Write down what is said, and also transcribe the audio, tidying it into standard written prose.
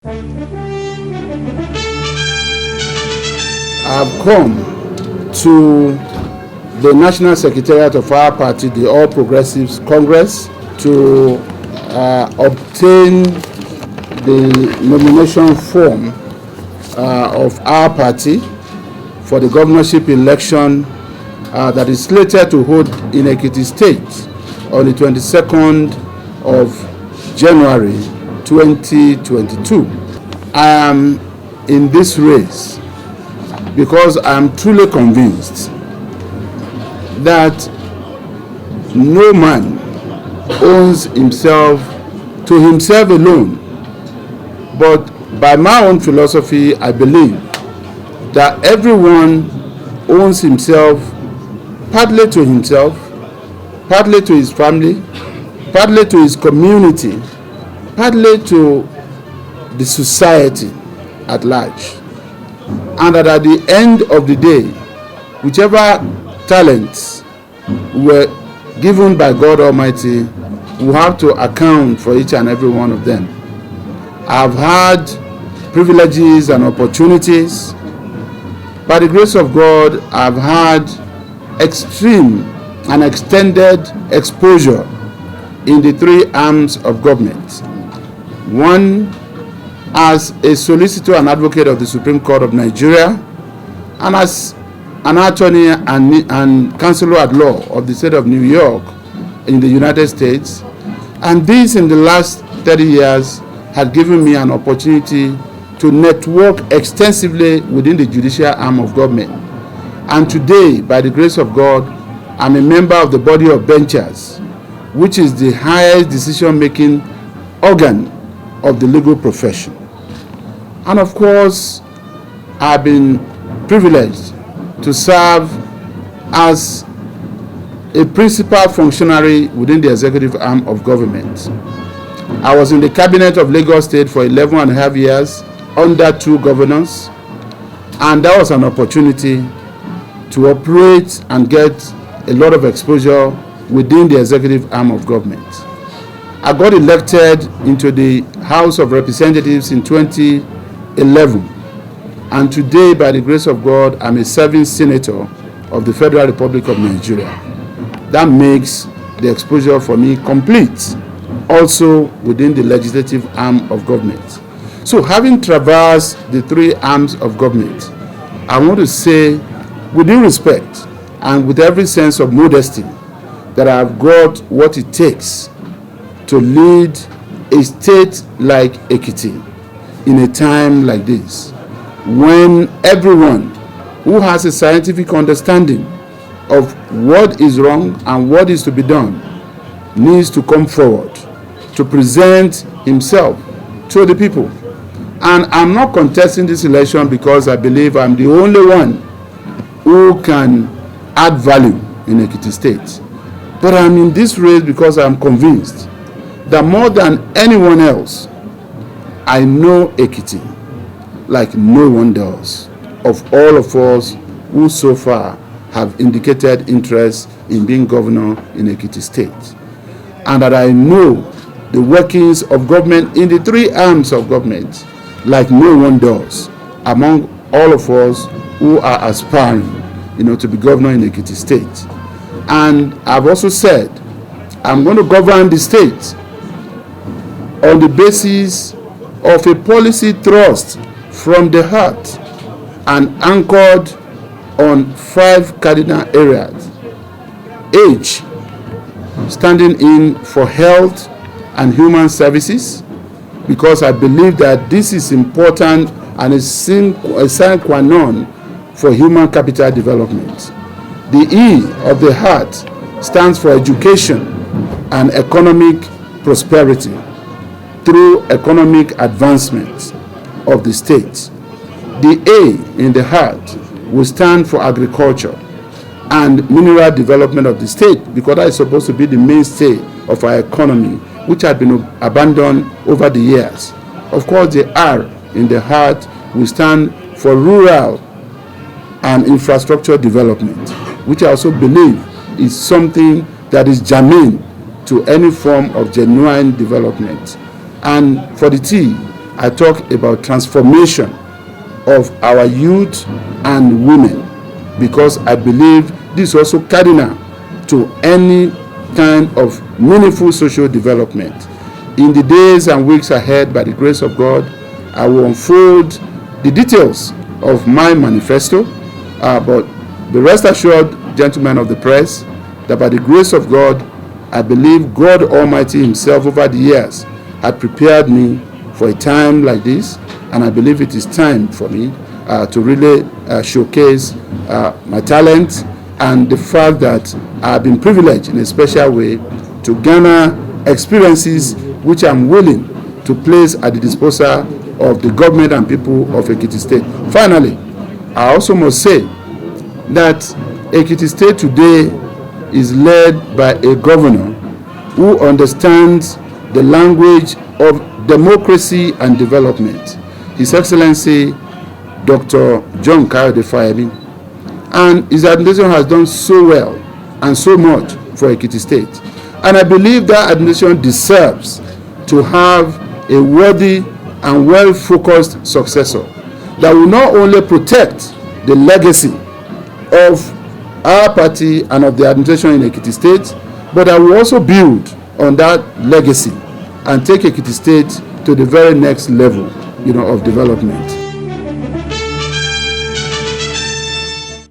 I've come to the National Secretariat of our party, the All Progressives Congress, to obtain the nomination form of our party for the governorship election that is slated to hold in Ekiti State on the 22nd of January 2022. I am in this race because I am truly convinced that no man owns himself to himself alone. But by my own philosophy, I believe that everyone owns himself partly to himself, partly to his family, partly to his community, partly to the society at large. And that at the end of the day, whichever talents were given by God Almighty, we have to account for each and every one of them. I've had privileges and opportunities. By the grace of God, I've had extreme and extended exposure in the three arms of government. One, as a solicitor and advocate of the Supreme Court of Nigeria, and as an attorney and counselor at law of the state of New York in the United States. And this, in the last 30 years, had given me an opportunity to network extensively within the judicial arm of government. And today, by the grace of God, I'm a member of the body of benchers, which is the highest decision-making organ of the legal profession. And of course, I've been privileged to serve as a principal functionary within the executive arm of government. I was in the cabinet of Lagos State for 11 and a half years under two governors, and that was an opportunity to operate and get a lot of exposure within the executive arm of government. I got elected into the House of Representatives in 2011, and today, by the grace of God, I'm a serving senator of the Federal Republic of Nigeria. That makes the exposure for me complete, also within the legislative arm of government. So, having traversed the three arms of government, I want to say, with due respect and with every sense of modesty, that I've got what it takes to lead a state like Ekiti in a time like this, when everyone who has a scientific understanding of what is wrong and what is to be done needs to come forward to present himself to the people. And I'm not contesting this election because I believe I'm the only one who can add value in Ekiti State. But I'm in this race because I'm convinced that more than anyone else, I know Ekiti like no one does, of all of us who so far have indicated interest in being governor in Ekiti State. And that I know the workings of government in the three arms of government like no one does among all of us who are aspiring, to be governor in Ekiti State. And I've also said I'm going to govern the state on the basis of a policy thrust from the heart and anchored on 5 cardinal areas. H, standing in for health and human services, because I believe that this is important and a sine qua non for human capital development. The E of the heart stands for education and economic prosperity through economic advancement of the state. The A in the heart will stand for agriculture and mineral development of the state, because that is supposed to be the mainstay of our economy, which had been abandoned over the years. Of course, the R in the heart will stand for rural and infrastructure development, which I also believe is something that is germane to any form of genuine development. And for the T, I talk about transformation of our youth and women, because I believe this is also cardinal to any kind of meaningful social development. In the days and weeks ahead, by the grace of God, I will unfold the details of my manifesto, but be rest assured, gentlemen of the press, that by the grace of God, I believe God Almighty himself over the years had prepared me for a time like this, and I believe it is time for me to really showcase my talent and the fact that I've been privileged in a special way to garner experiences which I'm willing to place at the disposal of the government and people of Ekiti State. Finally, I also must say that Ekiti State today is led by a governor who understands the language of democracy and development. His Excellency Dr. John Kayode Fayemi, and his administration has done so well and so much for Ekiti State. And I believe that administration deserves to have a worthy and well-focused successor that will not only protect the legacy of our party and of the administration in Ekiti State, but that will also build on that legacy and take Ekiti State to the very next level, of development.